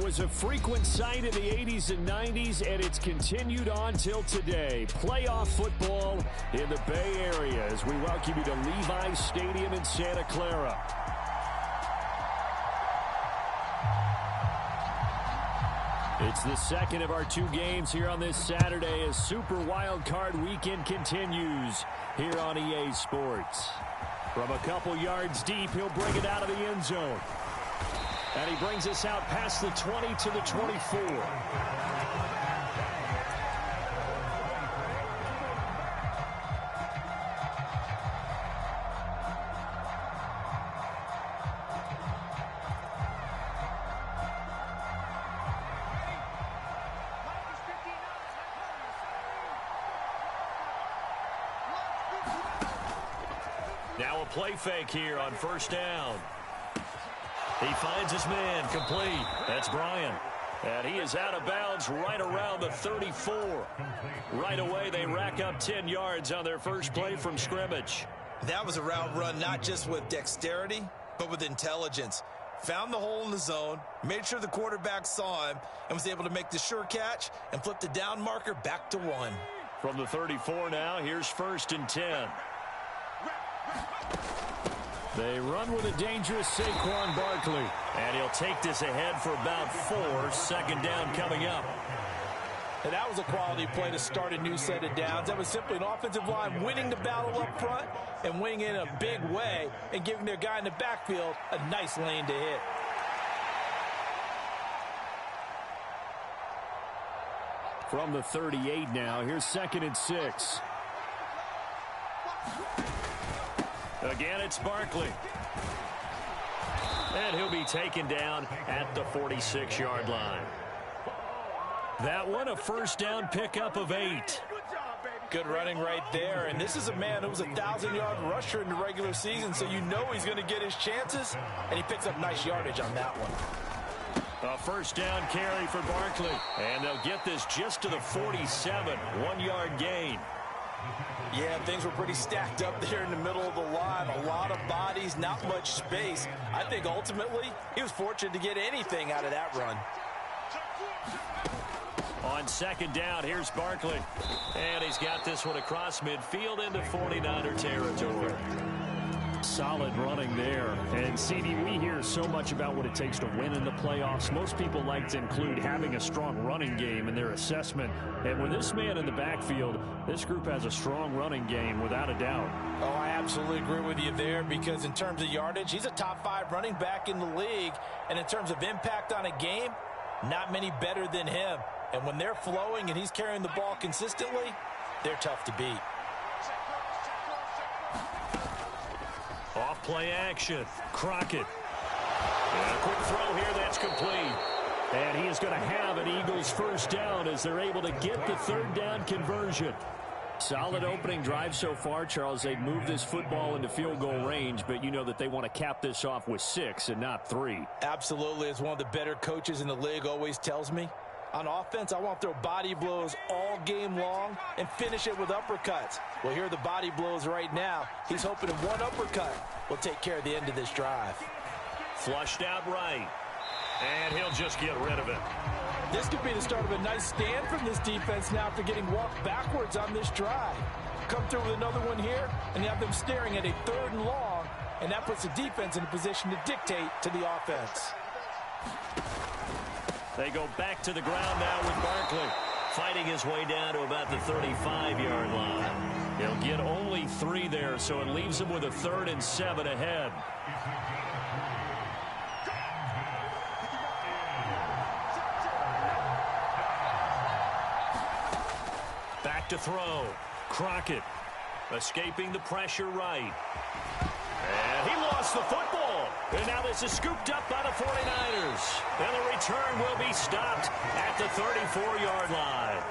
was a frequent sight in the 80s and 90s, and it's continued on till today. Playoff football in the Bay Area as we welcome you to Levi's Stadium in Santa Clara. It's the second of our two games here on this Saturday as Super Wild Card Weekend continues here on EA Sports. From a couple yards deep, he'll bring it out of the end zone. And he brings us out past the 20 to the 24. Now a play fake here on first down. He finds his man complete. That's Bryant. And he is out of bounds right around the 34. Right away, they rack up 10 yards on their first play from scrimmage. That was a route run not just with dexterity, but with intelligence. Found the hole in the zone, made sure the quarterback saw him, and was able to make the sure catch and flip the down marker back to 1. From the 34 now, here's 1st and 10. They run with a dangerous Saquon Barkley. And he'll take this ahead for about 4. Second down coming up. And that was a quality play to start a new set of downs. That was simply an offensive line winning the battle up front and winning in a big way and giving their guy in the backfield a nice lane to hit. From the 38 now, here's 2nd and 6. Again, it's Barkley. And he'll be taken down at the 46-yard line. That one, a first down pickup of 8. Good running right there. And this is a man who was a 1,000-yard rusher in the regular season, so you know he's going to get his chances. And he picks up nice yardage on that one. A first down carry for Barkley. And they'll get this just to the 47. 1-yard gain. Yeah, things were pretty stacked up there in the middle of the line. A lot of bodies, not much space. I think ultimately he was fortunate to get anything out of that run. On second down, here's Barkley. And he's got this one across midfield into 49er territory. Solid running there. And, CD, we hear so much about what it takes to win in the playoffs. Most people like to include having a strong running game in their assessment. And with this man in the backfield, this group has a strong running game without a doubt. Oh, I absolutely agree with you there because in terms of yardage, he's a top 5 running back in the league. And in terms of impact on a game, not many better than him. And when they're flowing and he's carrying the ball consistently, they're tough to beat. Off play action. Crockett. And a quick throw here that's complete. And he is going to have an Eagles first down as they're able to get the third down conversion. Solid opening drive so far, Charles. They've moved this football into field goal range, but you know that they want to cap this off with 6 and not 3. Absolutely. As one of the better coaches in the league always tells me, on offense, I want to throw body blows all game long and finish it with uppercuts. Well, here are the body blows right now. He's hoping in one uppercut will take care of the end of this drive. Flushed out right. And he'll just get rid of it. This could be the start of a nice stand from this defense now after getting walked backwards on this drive. Come through with another one here, and you have them staring at a 3rd and long, and that puts the defense in a position to dictate to the offense. They go back to the ground now with Barkley, fighting his way down to about the 35-yard line. He'll get only 3 there, so it leaves him with a 3rd and 7 ahead. Back to throw. Crockett escaping the pressure right. And he lost the football. And now this is scooped up by the 49ers. And the return will be stopped at the 34-yard line.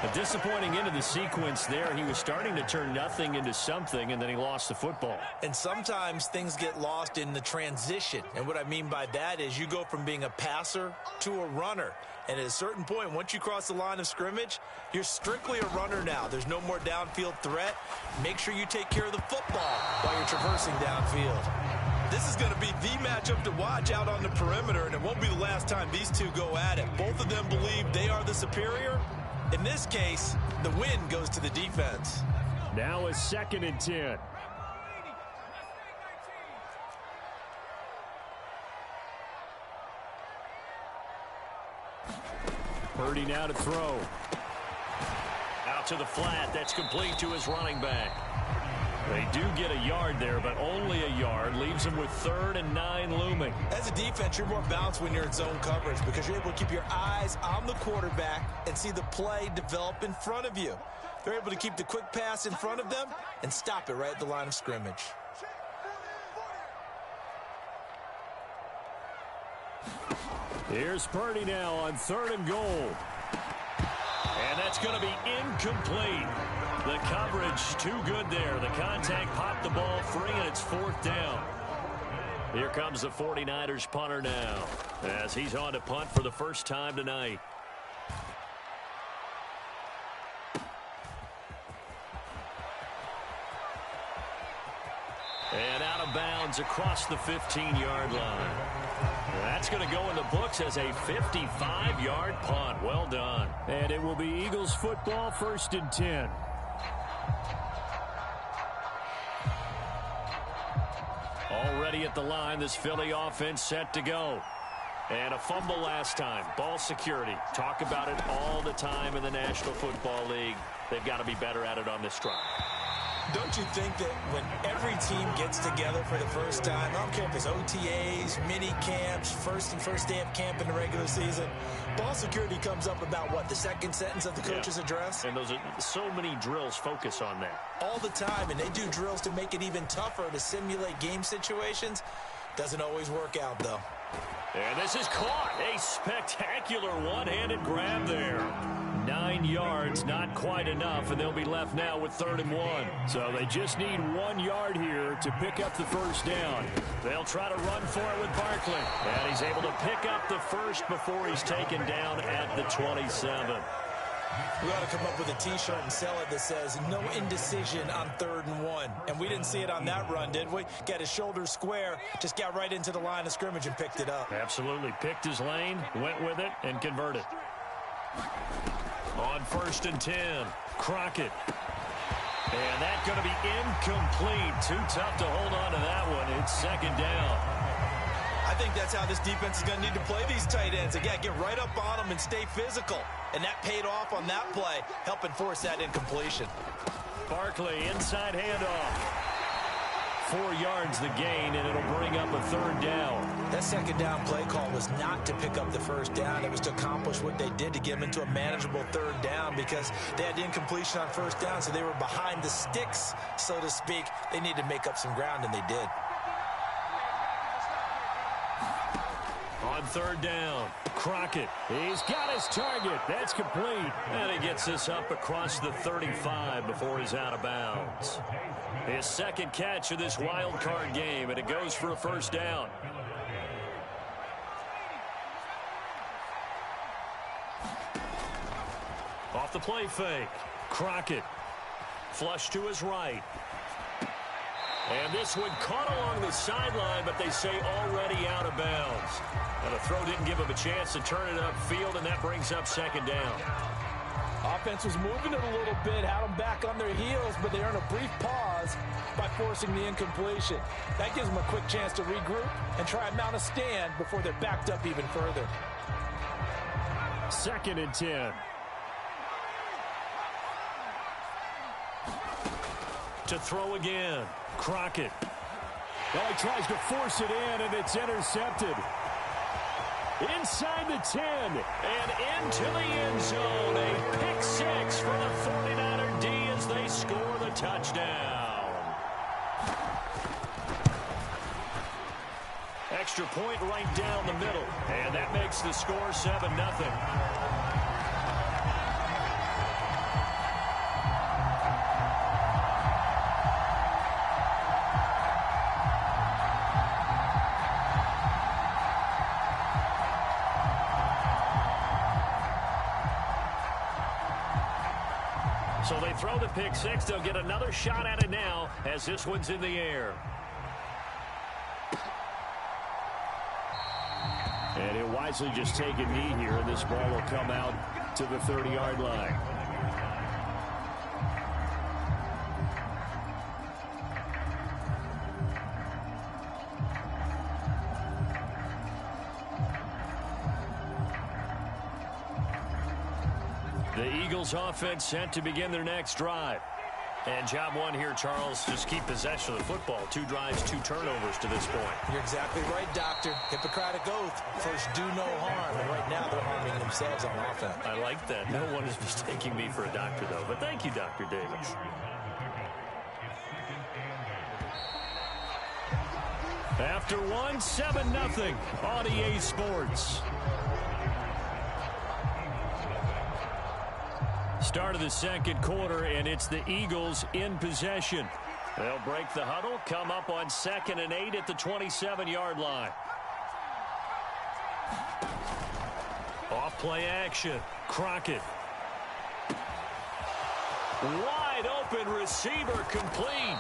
A disappointing end of the sequence there. He was starting to turn nothing into something, and then he lost the football. And sometimes things get lost in the transition. And what I mean by that is you go from being a passer to a runner. And at a certain point, once you cross the line of scrimmage, you're strictly a runner now. There's no more downfield threat. Make sure you take care of the football while you're traversing downfield. this is going to be the matchup to watch out on the perimeter, and it won't be the last time these two go at it. Both of them believe they are the superior. In this case, the win goes to the defense. Now a 2nd and 10. Purdy now to throw. Out to the flat. That's complete to his running back. They do get a yard there, but only a yard. Leaves them with 3rd and 9 looming. As a defense, you're more balanced when you're in zone coverage because you're able to keep your eyes on the quarterback and see the play develop in front of you. They're able to keep the quick pass in front of them and stop it right at the line of scrimmage. Here's Purdy now on 3rd and goal. And that's going to be incomplete. The coverage too good there. The contact popped the ball free, and it's 4th down. Here comes the 49ers punter now as he's on to punt for the first time tonight. And out of bounds across the 15-yard line. That's going to go in the books as a 55-yard punt. Well done. And it will be Eagles football, 1st and 10. Already at the line, this Philly offense set to go. And a fumble last time. Ball security. Talk about it all the time in the National Football League. They've got to be better at it on this drive. Don't you think that when every team gets together for the first time, I don't care if it's OTAs, mini camps, first day of camp in the regular season, ball security comes up about what, the second sentence of the coach's address? And those are so many drills focus on that. All the time, and they do drills to make it even tougher to simulate game situations. Doesn't always work out, though. And this is caught. A spectacular one-handed grab there. 9 yards, not quite enough, and they'll be left now with 3rd and 1. So they just need 1 yard here to pick up the first down. They'll try to run for it with Barkley. And he's able to pick up the first before he's taken down at the 27. We ought to come up with a T-shirt and sell it that says, no indecision on 3rd and 1. And we didn't see it on that run, did we? Got his shoulders square, just got right into the line of scrimmage and picked it up. Absolutely. Picked his lane, went with it, and converted. On 1st and 10, Crockett. And that's going to be incomplete. Too tough to hold on to that one. It's 2nd down. I think that's how this defense is going to need to play these tight ends. Again, get right up on them and stay physical. And that paid off on that play, helping force that incompletion. Barkley, inside handoff. 4 yards the gain, and it'll bring up a 3rd down. That 2nd down play call was not to pick up the first down. It was to accomplish what they did to get them into a manageable 3rd down because they had incompletion on 1st down, so they were behind the sticks, so to speak. They needed to make up some ground, and they did. On 3rd down, Crockett. He's got his target. That's complete. And he gets this up across the 35 before he's out of bounds. His 2nd catch of this wild card game, and it goes for a 1st down. Off the play fake, Crockett. Flush to his right. And this one caught along the sideline, but they say already out of bounds. And the throw didn't give him a chance to turn it upfield, and that brings up 2nd down. Offense was moving it a little bit, had them back on their heels, but they earned a brief pause by forcing the incompletion. That gives them a quick chance to regroup and try and mount a stand before they're backed up even further. 2nd and 10. To throw again, Crockett. Well, he tries to force it in, and it's intercepted. Inside the 10 and into the end zone. A pick 6 for the 49er D as they score the touchdown. Extra point right down the middle, and that makes the score 7-0. So they throw the pick 6. They'll get another shot at it now as this one's in the air. And he'll wisely just take a knee here, and this ball will come out to the 30-yard line. The Eagles offense set to begin their next drive. And job one here, Charles, just keep possession of the football. 2 drives, 2 turnovers to this point. You're exactly right, Doctor. Hippocratic oath. First, do no harm. And right now, they're harming themselves on offense. I like that. No one is mistaking me for a doctor, though. But thank you, Dr. Davis. After one, 7-0 on EA Sports. Start of the second quarter, and it's the Eagles in possession. They'll break the huddle, come up on 2nd and 8 at the 27-yard line. Off play action. Crockett. Wide open receiver complete.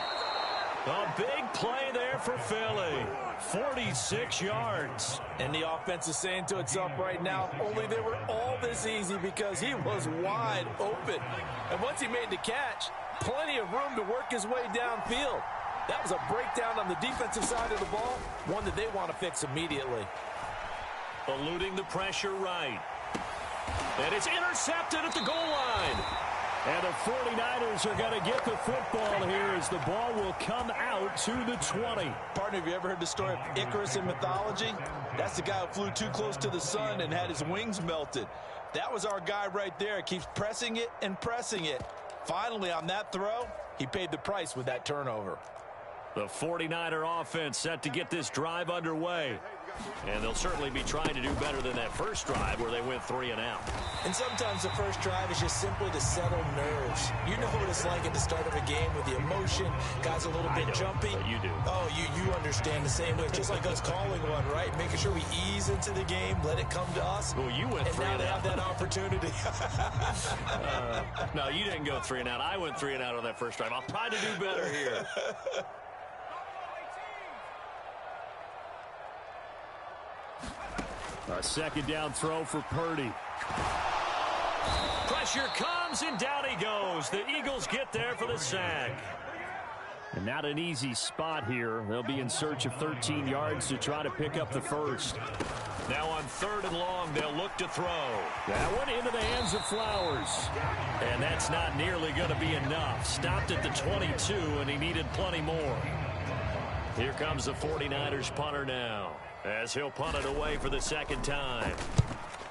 A big play there for Philly. 46 yards. And the offense is saying to itself right now, only they were all this easy because he was wide open. And once he made the catch, plenty of room to work his way downfield. That was a breakdown on the defensive side of the ball, one that they want to fix immediately. Eluding the pressure right. And it's intercepted at the goal line. And the 49ers are going to get the football here as the ball will come out to the 20. Partner, have you ever heard the story of Icarus in mythology? That's the guy who flew too close to the sun and had his wings melted. That was our guy right there. Keeps pressing it and pressing it. Finally, on that throw, he paid the price with that turnover. The 49er offense set to get this drive underway. And they'll certainly be trying to do better than that first drive where they went 3 and out. And sometimes the first drive is just simply to settle nerves. You know what it's like at the start of a game with the emotion. Guys a little bit jumpy. But you do. Oh, you understand the same way. It's just like us calling one, right? Making sure we ease into the game, let it come to us. Well, you went 3 and out. And now they have that opportunity. No, you didn't go 3 and out. I went 3 and out on that first drive. I'll try to do better here. A second down throw for Purdy. Pressure comes, and down he goes. The Eagles get there for the sack. And not an easy spot here. They'll be in search of 13 yards to try to pick up the first. Now on 3rd and long, they'll look to throw. That one into the hands of Flowers. And that's not nearly going to be enough. Stopped at the 22, and he needed plenty more. Here comes the 49ers punter now, as he'll punt it away for the second time.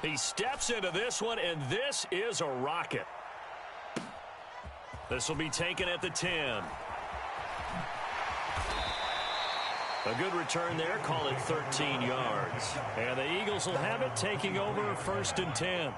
He steps into this one, and this is a rocket. This will be taken at the 10. A good return there, call it 13 yards. And the Eagles will have it, taking over 1st and 10.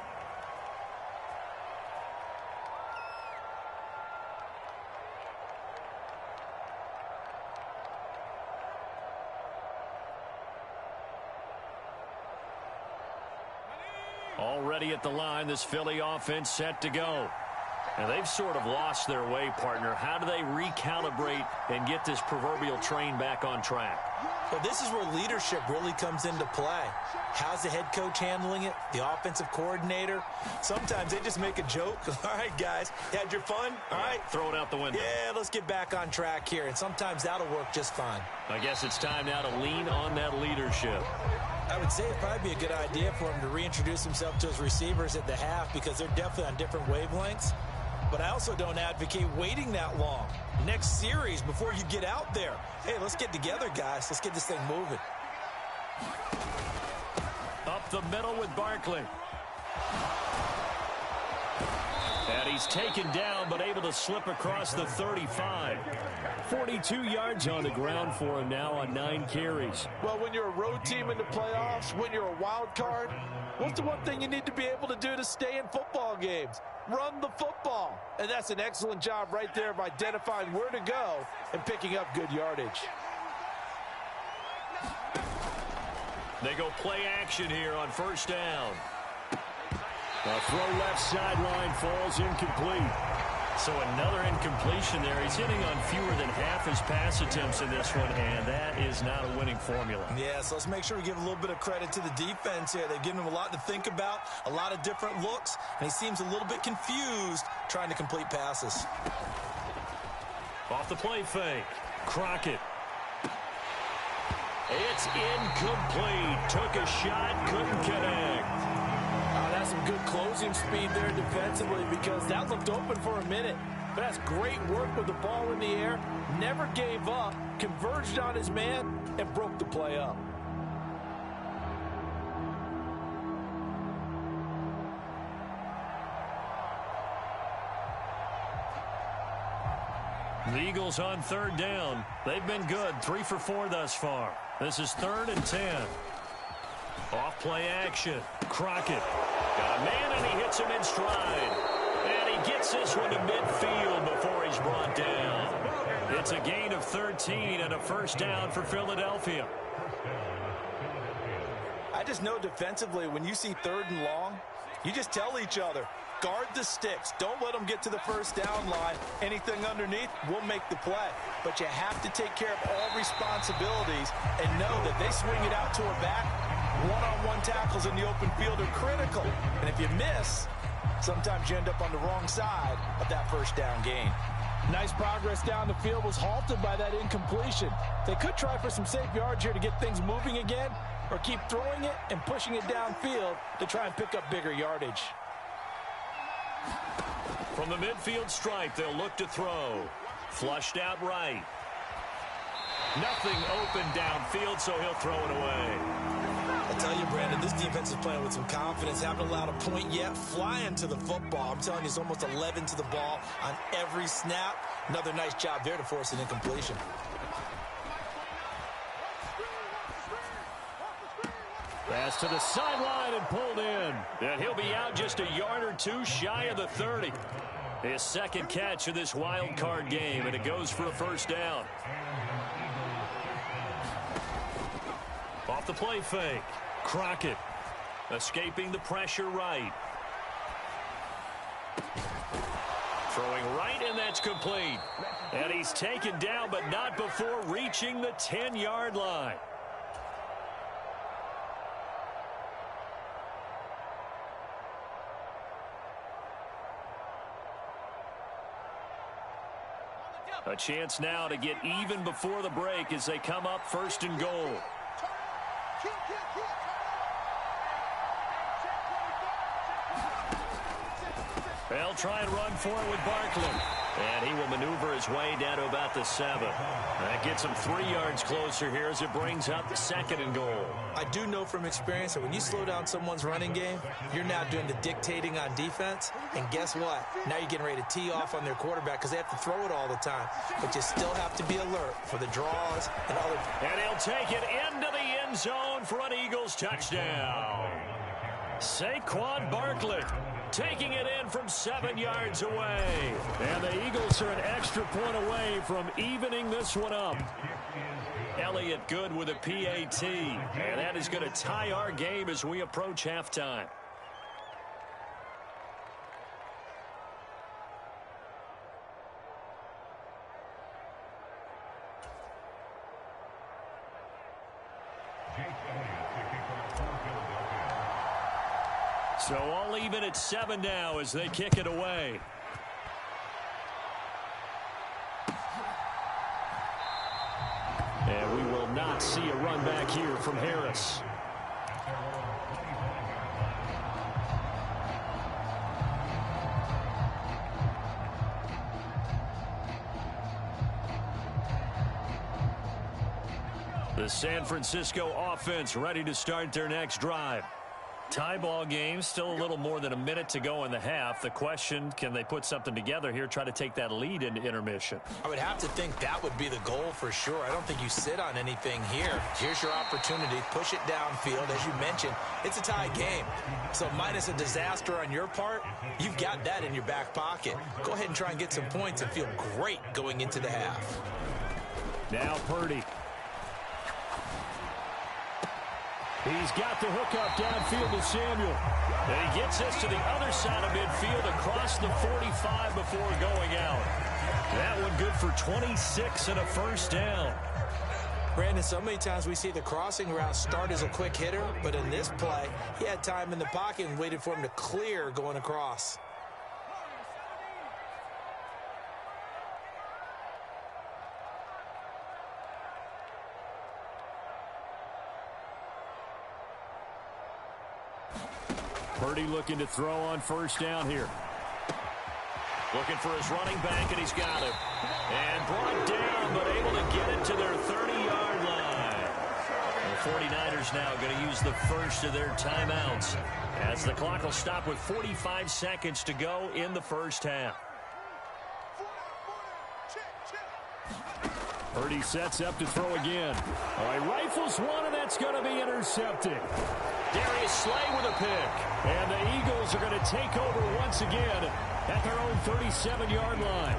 Already at the line, this Philly offense set to go. And they've sort of lost their way, partner. How do they recalibrate and get this proverbial train back on track? Well, this is where leadership really comes into play. How's the head coach handling it? The offensive coordinator? Sometimes they just make a joke. All right, guys, you had your fun? All right. Throw it out the window. Yeah, let's get back on track here. And sometimes that'll work just fine. I guess it's time now to lean on that leadership. I would say it'd probably be a good idea for him to reintroduce himself to his receivers at the half because they're definitely on different wavelengths. But I also don't advocate waiting that long. Next series before you get out there. Hey, let's get together, guys. Let's get this thing moving. Up the middle with Barkley. And he's taken down, but able to slip across the 35. 42 yards on the ground for him now on 9 carries. Well, when you're a road team in the playoffs, when you're a wild card, what's the one thing you need to be able to do to stay in football games? Run the football. And that's an excellent job right there of identifying where to go and picking up good yardage. They go play action here on 1st down. A throw left sideline falls incomplete. So another incompletion there. He's hitting on fewer than half his pass attempts in this one, and that is not a winning formula. Yeah, so let's make sure we give a little bit of credit to the defense here. They've given him a lot to think about, a lot of different looks, and he seems a little bit confused trying to complete passes. Off the play fake. Crockett. It's incomplete. Took a shot, couldn't connect. That's some good closing speed there defensively because that looked open for a minute. But that's great work with the ball in the air. Never gave up, converged on his man, and broke the play up. The Eagles on third down. They've been good, 3 for 4 thus far. This is 3rd and 10. Off play action. Crockett. Got a man, and he hits him in stride. And he gets this one to midfield before he's brought down. It's a gain of 13 and a first down for Philadelphia. I just know defensively, when you see 3rd and long, you just tell each other, guard the sticks. Don't let them get to the first down line. Anything underneath will make the play. But you have to take care of all responsibilities and know that they swing it out to a back. One-on-one tackles in the open field are critical. And if you miss, sometimes you end up on the wrong side of that first down gain. Nice progress down the field was halted by that incompletion. They could try for some safe yards here to get things moving again, or keep throwing it and pushing it downfield to try and pick up bigger yardage. From the midfield stripe, they'll look to throw. Flushed out right. Nothing open downfield, so he'll throw it away. I tell you, Brandon, this defense is playing with some confidence. Haven't allowed a point yet. Flying to the football. I'm telling you, it's almost 11 to the ball on every snap. Another nice job there to force an incompletion. Pass to the sideline and pulled in. And he'll be out just a yard or two shy of the 30. His second catch of this wild card game, and it goes for a first down. Off the play fake. Crockett escaping the pressure right. Throwing right, and that's complete. And he's taken down, but not before reaching the 10-yard line. A chance now to get even before the break as they come up 1st and goal. They'll try and run for it with Barkley. And he will maneuver his way down to about the 7. That gets him 3 yards closer here as it brings up the 2nd and goal. I do know from experience that when you slow down someone's running game, you're now doing the dictating on defense. And guess what? Now you're getting ready to tee off on their quarterback because they have to throw it all the time. But you still have to be alert for the draws and other. And he'll take it into the end zone for an Eagles touchdown. Saquon Barkley taking it in from 7 yards away. And the Eagles are an extra point away from evening this one up. Elliott good with a PAT. And that is going to tie our game as we approach halftime. So all even at 7 now as they kick it away. And we will not see a run back here from Harris. The San Francisco offense ready to start their next drive. Tie ball game, still a little more than a minute to go in the half. The question, can they put something together here, try to take that lead into intermission? I would have to think that would be the goal for sure. I don't think you sit on anything here. Here's your opportunity. Push it downfield. As you mentioned, it's a tie game. So minus a disaster on your part, you've got that in your back pocket. Go ahead and try and get some points and feel great going into the half. Now Purdy. He's got the hook up downfield to Samuel. And he gets this to the other side of midfield across the 45 before going out. That one good for 26 and a first down. Brandon, so many times we see the crossing route start as a quick hitter, but in this play, he had time in the pocket and waited for him to clear going across. Purdy looking to throw on first down here. Looking for his running back, and he's got it. And brought down, but able to get it to their 30-yard line. The 49ers now going to use the first of their timeouts as the clock will stop with 45 seconds to go in the first half. Purdy sets up to throw again. All right, rifles one, and that's going to be intercepted. Darius Slay with a pick. And the Eagles are going to take over once again at their own 37-yard line.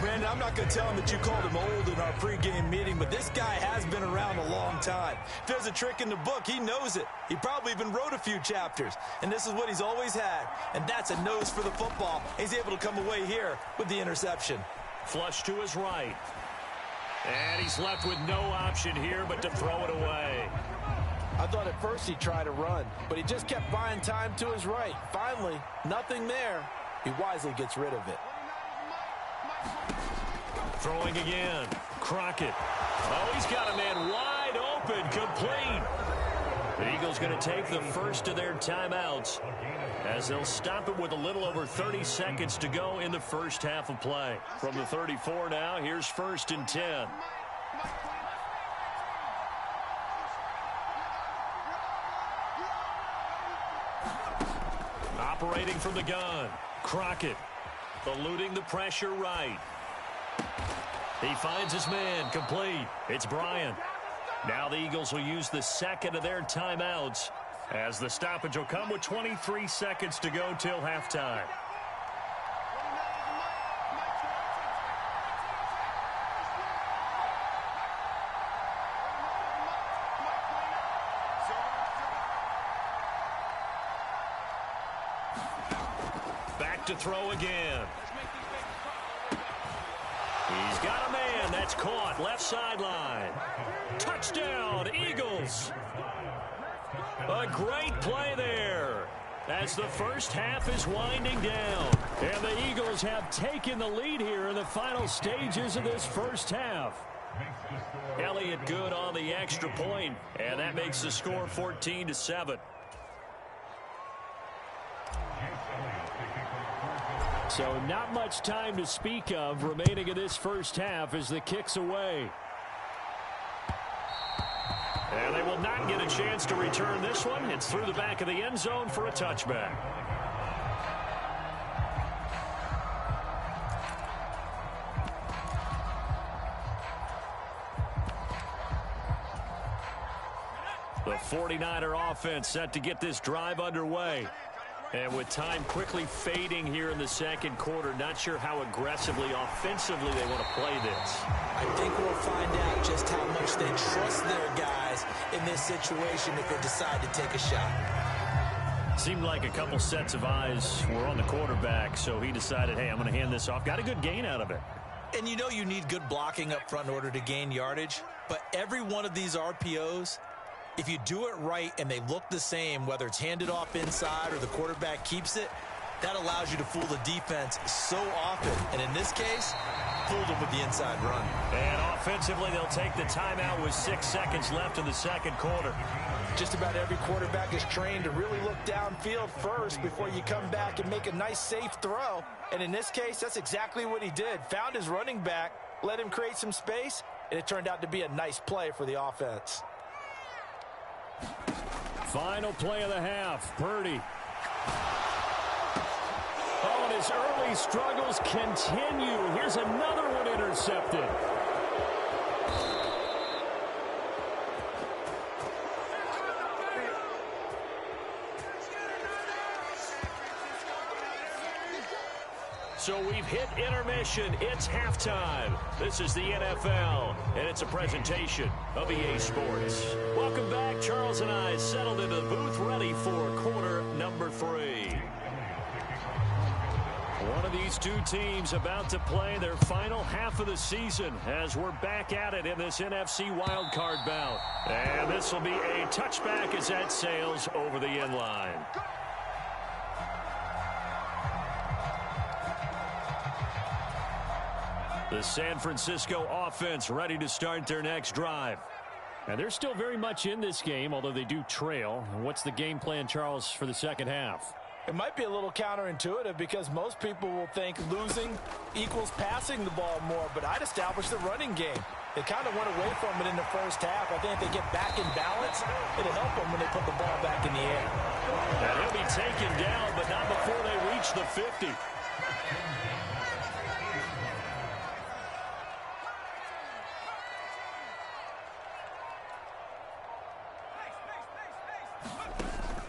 Brandon, I'm not going to tell him that you called him old in our pregame meeting, but this guy has been around a long time. If there's a trick in the book, he knows it. He probably even wrote a few chapters, and this is what he's always had, and that's a nose for the football. He's able to come away here with the interception. Flush to his right. And he's left with no option here but to throw it away. I thought at first he'd try to run, but he just kept buying time to his right. Finally, nothing there. He wisely gets rid of it. Throwing again. Crockett. Oh, he's got a man wide open. Complete. The Eagles going to take the first of their timeouts as they'll stop it with a little over 30 seconds to go in the first half of play. From the 34 now, here's 1st and 10. Operating from the gun. Crockett eluding the pressure right. He finds his man. Complete. It's Bryant. Now the Eagles will use the second of their timeouts as the stoppage will come with 23 seconds to go till halftime. Back to throw again. He's got a man. That's caught. Left sideline. Touchdown, Eagles. A great play there as the first half is winding down. And the Eagles have taken the lead here in the final stages of this first half. Elliott good on the extra point, and that makes the score 14-7. So not much time to speak of remaining in this first half as the kick's away. And they will not get a chance to return this one. It's through the back of the end zone for a touchback. The 49er offense set to get this drive underway. And with time quickly fading here in the second quarter, not sure how aggressively, offensively they want to play this. I think we'll find out just how much they trust their guys in this situation if they decide to take a shot. Seemed like a couple sets of eyes were on the quarterback, so he decided, hey, I'm going to hand this off. Got a good gain out of it. And you know you need good blocking up front in order to gain yardage, but every one of these RPOs, if you do it right and they look the same, whether it's handed off inside or the quarterback keeps it, that allows you to fool the defense so often. And in this case, fooled them with the inside run. And offensively, they'll take the timeout with 6 seconds left in the second quarter. Just about every quarterback is trained to really look downfield first before you come back and make a nice, safe throw. And in this case, that's exactly what he did. Found his running back, let him create some space, and it turned out to be a nice play for the offense. Final play of the half, Purdy. Oh, and his early struggles continue. Here's another one intercepted. So we've hit intermission. It's halftime. This is the NFL, and it's a presentation of EA Sports. Welcome back. Charles and I settled into the booth, ready for quarter number 3. One of these two teams about to play their final half of the season as we're back at it in this NFC wildcard bout. And this will be a touchback as that sails over the end line. The San Francisco offense ready to start their next drive. And they're still very much in this game, although they do trail. What's the game plan, Charles, for the second half? It might be a little counterintuitive because most people will think losing equals passing the ball more, but I'd establish the running game. They kind of went away from it in the first half. I think if they get back in balance, it'll help them when they put the ball back in the air. And he'll be taken down, but not before they reach the 50.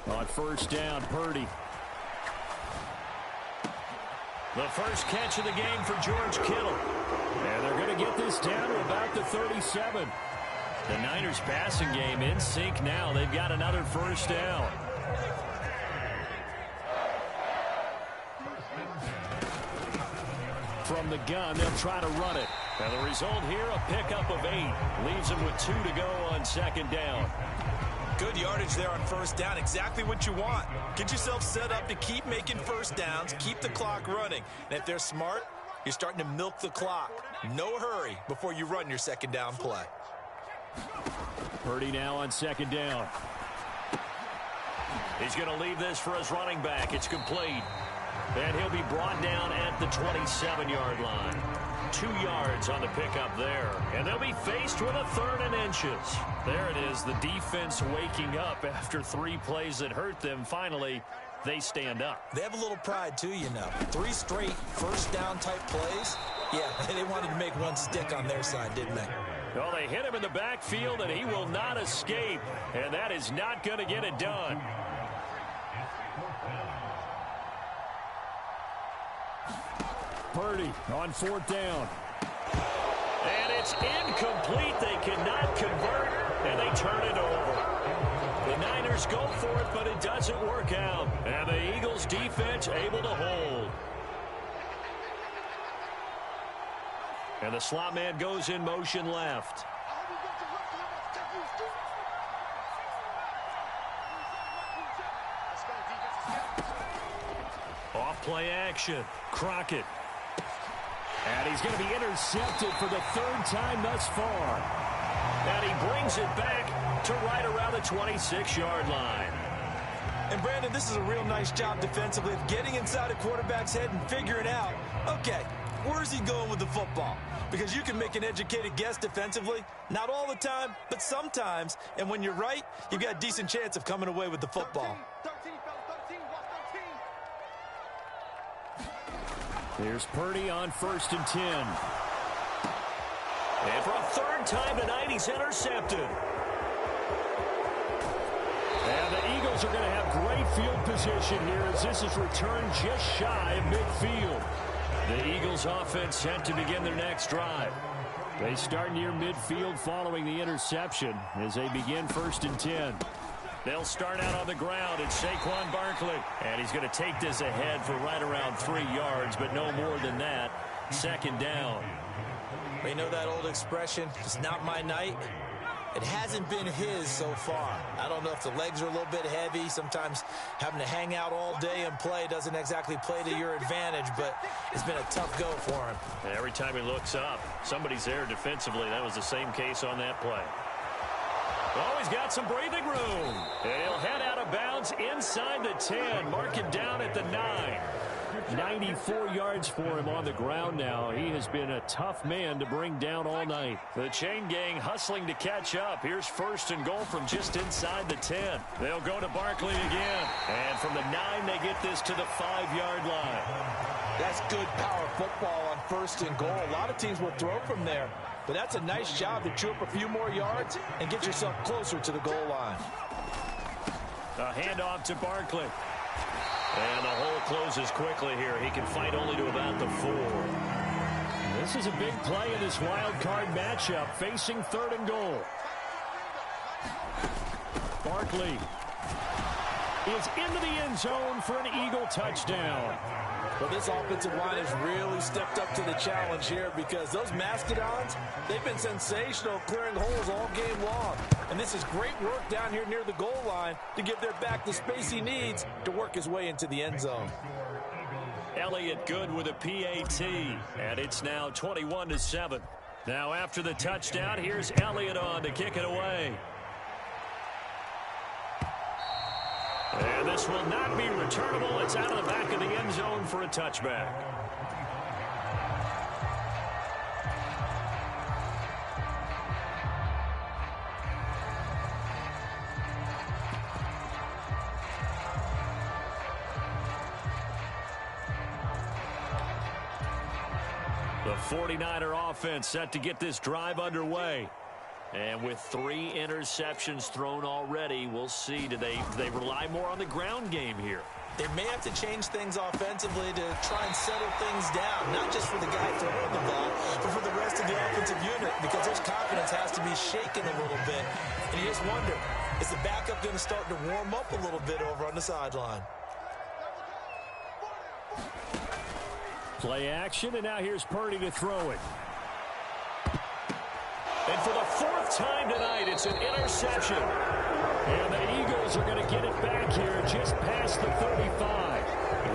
On first down, Purdy. The first catch of the game for George Kittle. And they're going to get this down to about the 37. The Niners passing game in sync now. They've got another first down. From the gun, they'll try to run it. And the result here, a pickup of 8. Leaves them with 2 to go on second down. Good yardage there on first down. Exactly what you want. Get yourself set up to keep making first downs, keep the clock running. And if they're smart, you're starting to milk the clock. No hurry before you run your second down play. Purdy now on second down. He's going to leave this for his running back. It's complete. And he'll be brought down at the 27-yard line. 2 yards on the pickup there. And they'll be faced with a 3rd and inches. There it is, the defense waking up after 3 plays that hurt them. Finally, they stand up. They have a little pride, too, you know. 3 straight first down type plays. Yeah, they wanted to make one stick on their side, didn't they? Well, they hit him in the backfield, and he will not escape. And that is not going to get it done. Purdy on 4th down. And it's incomplete. They cannot convert, and they turn it over. The Niners go for it, but it doesn't work out. And the Eagles defense able to hold. And the slot man goes in motion left. Off play action. Crockett. And he's going to be intercepted for the 3rd time thus far. And he brings it back to right around the 26-yard line. And, Brandon, this is a real nice job defensively of getting inside a quarterback's head and figuring out, okay, where's he going with the football? Because you can make an educated guess defensively. Not all the time, but sometimes. And when you're right, you've got a decent chance of coming away with the football. Here's Purdy on 1st and 10. And for a 3rd time tonight, he's intercepted. And the Eagles are going to have great field position here as this is returned just shy of midfield. The Eagles offense set to begin their next drive. They start near midfield following the interception as they begin 1st and 10. They'll start out on the ground. It's Saquon Barkley. And he's going to take this ahead for right around 3 yards, but no more than that. 2nd down. You know that old expression, it's not my night? It hasn't been his so far. I don't know if the legs are a little bit heavy. Sometimes having to hang out all day and play doesn't exactly play to your advantage, but it's been a tough go for him. Every time he looks up, somebody's there defensively. That was the same case on that play. Oh, he's got some breathing room. And he'll head out of bounds inside the 10. Mark it down at the 9. 94 yards for him on the ground now. He has been a tough man to bring down all night. The chain gang hustling to catch up. Here's 1st and goal from just inside the 10. They'll go to Barkley again. And from the 9, they get this to the 5-yard line. That's good power football on 1st and goal. A lot of teams will throw from there. But that's a nice job to chew up a few more yards and get yourself closer to the goal line. A handoff to Barkley. And the hole closes quickly here. He can fight only to about the 4. This is a big play in this wild card matchup, facing 3rd and goal. Barkley is into the end zone for an Eagle touchdown. Well, this offensive line has really stepped up to the challenge here because those Mastodons, they've been sensational clearing holes all game long. And this is great work down here near the goal line to give their back the space he needs to work his way into the end zone. Elliott good with a PAT, and it's now 21-7. Now after the touchdown, here's Elliott on to kick it away. And this will not be returnable. It's out of the back of the end zone for a touchback. The 49er offense set to get this drive underway. And with 3 interceptions thrown already, we'll see. Do they rely more on the ground game here? They may have to change things offensively to try and settle things down, not just for the guy throwing the ball, but for the rest of the offensive unit, because his confidence has to be shaken a little bit. And you just wonder, is the backup going to start to warm up a little bit over on the sideline? Play action, and now here's Purdy to throw it. And for the 4th time tonight, it's an interception. And the Eagles are going to get it back here just past the 35.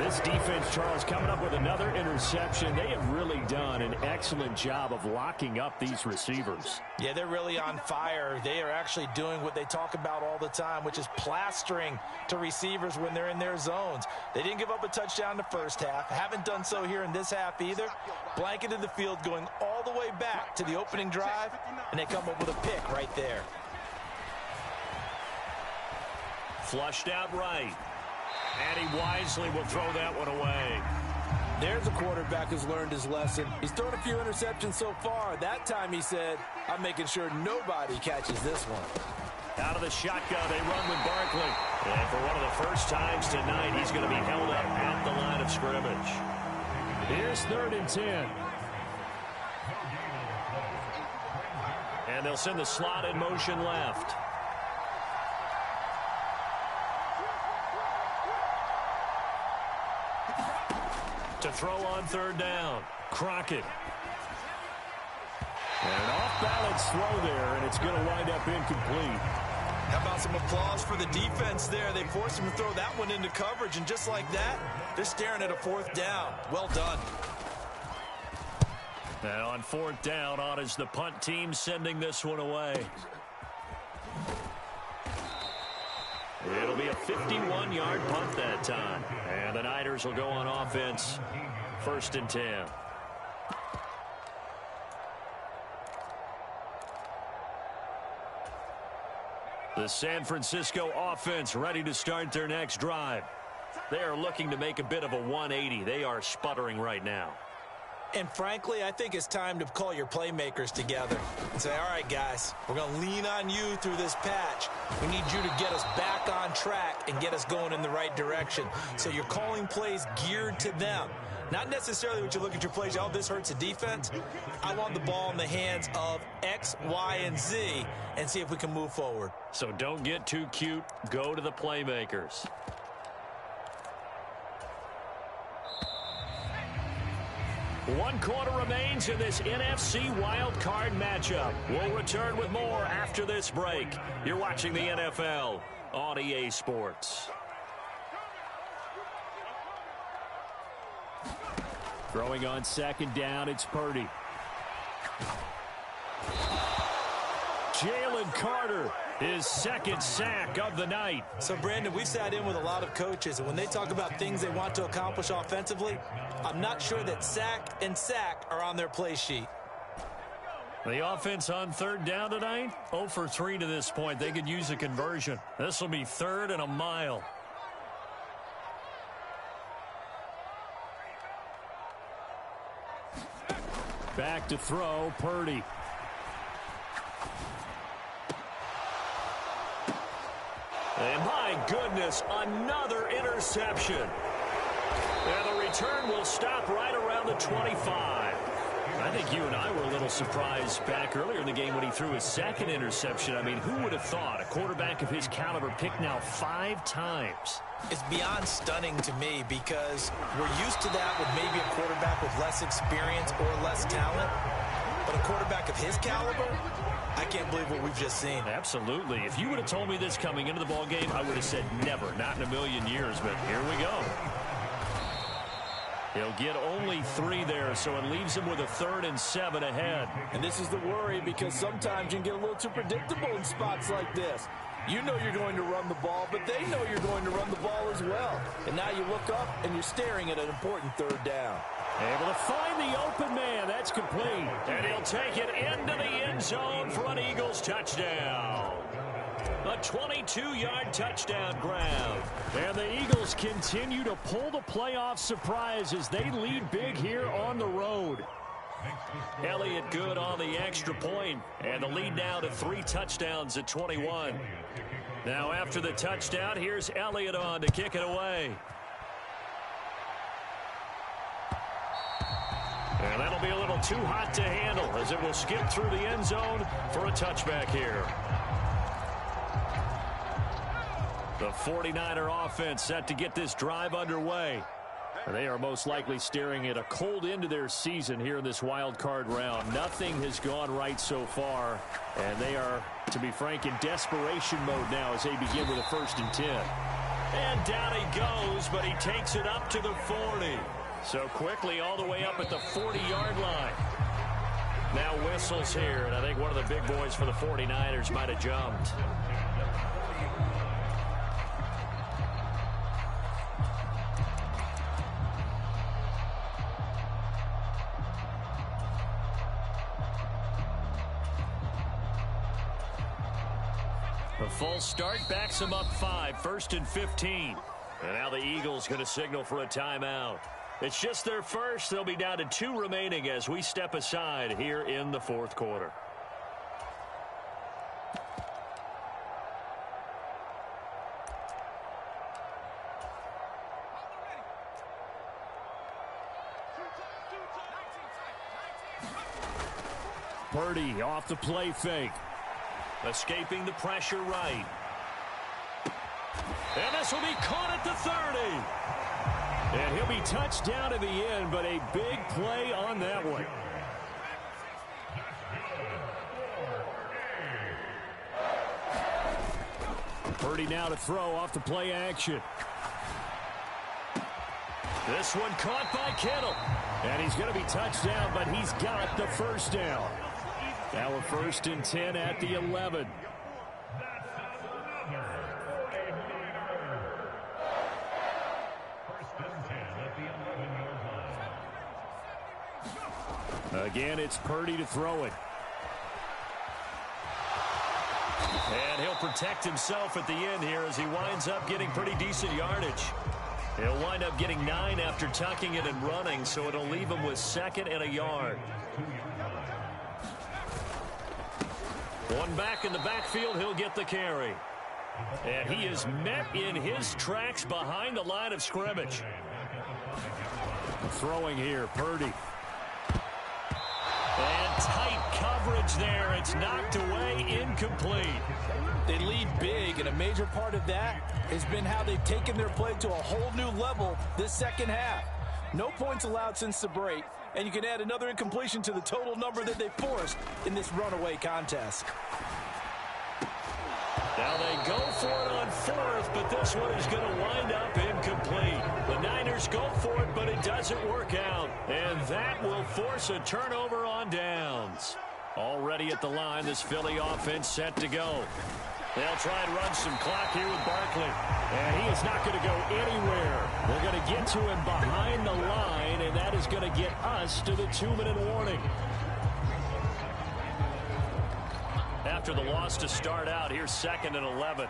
This defense, Charles, coming up with another interception. They have really done an excellent job of locking up these receivers. Yeah, they're really on fire. They are actually doing what they talk about all the time, which is plastering to receivers when they're in their zones. They didn't give up a touchdown the first half. Haven't done so here in this half either. Blanketed the field going all the way back to the opening drive, and they come up with a pick right there. Flushed out right. And he wisely will throw that one away. There's a quarterback who's learned his lesson. He's thrown a few interceptions so far. That time he said, I'm making sure nobody catches this one. Out of the shotgun, they run with Barkley. And for one of the first times tonight, he's going to be held up at the line of scrimmage. Here's 3rd and 10. And they'll send the slot in motion left. To throw on 3rd down. Crockett. And an off-balance throw there, and it's going to wind up incomplete. How about some applause for the defense there? They forced him to throw that one into coverage, and just like that, they're staring at a 4th down. Well done. And on 4th down, on is the punt team sending this one away. It'll be a 51-yard punt that time. And the Niners will go on offense. 1st and 10. The San Francisco offense ready to start their next drive. They are looking to make a bit of a 180. They are sputtering right now. And frankly, I think it's time to call your playmakers together and say, all right, guys, we're going to lean on you through this patch. We need you to get us back on track and get us going in the right direction. So you're calling plays geared to them. Not necessarily what you look at your plays, oh, this hurts the defense. I want the ball in the hands of X, Y, and Z and see if we can move forward. So don't get too cute. Go to the playmakers. One quarter remains in this NFC wild card matchup. We'll return with more after this break. You're watching the NFL on EA Sports. Throwing on 2nd down, it's Purdy. Jalen Carter, his 2nd sack of the night. So, Brandon, we sat in with a lot of coaches, and when they talk about things they want to accomplish offensively, I'm not sure that sack and sack are on their play sheet. The offense on 3rd down tonight, 0 for 3 to this point. They could use a conversion. This will be 3rd and a mile. Back to throw, Purdy. And my goodness, another interception. And the return will stop right around the 25. I think you and I were a little surprised back earlier in the game when he threw his second interception. I mean, who would have thought a quarterback of his caliber picked now 5 times? It's beyond stunning to me because we're used to that with maybe a quarterback with less experience or less talent. But a quarterback of his caliber, I can't believe what we've just seen. Absolutely. If you would have told me this coming into the ballgame, I would have said never, not in a million years. But here we go. He'll get only 3 there, so it leaves him with a 3rd and 7 ahead. And this is the worry because sometimes you can get a little too predictable in spots like this. You know you're going to run the ball, but they know you're going to run the ball as well. And now you look up and you're staring at an important 3rd down. Able to find the open man. That's complete. And he'll take it into the end zone for an Eagles touchdown. A 22-yard touchdown grab. And the Eagles continue to pull the playoff surprise as they lead big here on the road. Elliott good on the extra point, and the lead now to 3 touchdowns at 21. Now after the touchdown, here's Elliott on to kick it away. And that'll be a little too hot to handle as it will skip through the end zone for a touchback here. The 49er offense set to get this drive underway. They are most likely staring at a cold end to their season here in this wild card round. Nothing has gone right so far, and they are, to be frank, in desperation mode now as they begin with a 1st and 10. And down he goes, but he takes it up to the 40. So quickly all the way up at the 40-yard line. Now whistles here, and I think one of the big boys for the 49ers might have jumped. A full start backs him up 5, 1st and 15. And now the Eagles going to signal for a timeout. It's just their first. They'll be down to 2 remaining as we step aside here in the 4th quarter. Purdy off the play fake. Escaping the pressure right. And this will be caught at the 30. And he'll be touched down at the end, but a big play on that one. Purdy now to throw off the play action. This one caught by Kittle. And he's going to be touched down, but he's got the 1st down. Now a 1st and 10 at the 11. Again, it's Purdy to throw it. And he'll protect himself at the end here as he winds up getting pretty decent yardage. He'll wind up getting 9 after tucking it and running, so it'll leave him with 2nd and a yard. One back in the backfield, he'll get the carry. And he is met in his tracks behind the line of scrimmage. Throwing here, Purdy. And tight coverage there. It's knocked away, incomplete. They lead big, and a major part of that has been how they've taken their play to a whole new level this 2nd half. No points allowed since the break, and you can add another incompletion to the total number that they forced in this runaway contest. Now they go for it on 4th, but this one is going to wind up incomplete. The Niners go for it, but it doesn't work out. And that will force a turnover on downs. Already at the line, this Philly offense set to go. They'll try and run some clock here with Barkley. And he is not going to go anywhere. They're going to get to him behind the line, and that is going to get us to the 2-minute warning. After the loss to start out, here's 2nd and 11.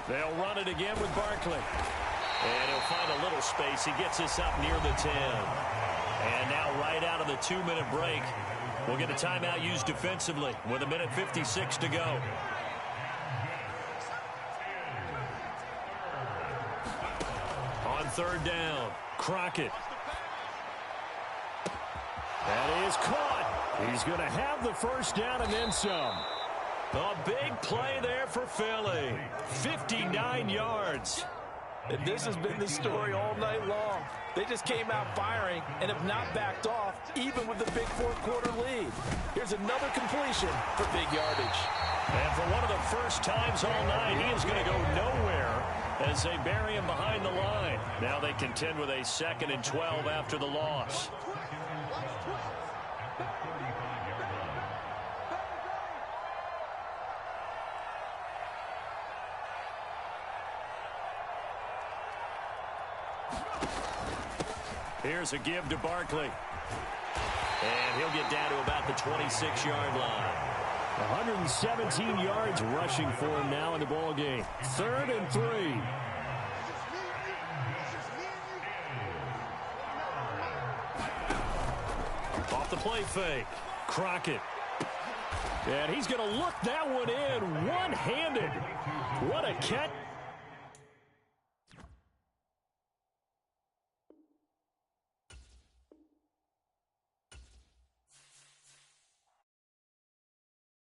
They'll run it again with Barkley. And he'll find a little space. He gets us up near the 10. And now right out of the 2-minute break, We'll get a timeout used defensively with 1:56 to go. On third down, Crockett. That is caught. He's going to have the first down and then some. A big play there for Philly. 59 yards. And this has been the story all night long. They just came out firing and have not backed off, even with the big fourth-quarter lead. Here's another completion for big yardage. And for one of the first times all night, he is going to go nowhere as they bury him behind the line. Now they contend with a 2nd and 12 after the loss. Here's a give to Barkley. And he'll get down to about the 26-yard line. 117 yards rushing for him now in the ball game. 3rd and 3. Off the play fake. Crockett. And he's going to look that one in one-handed. What a catch.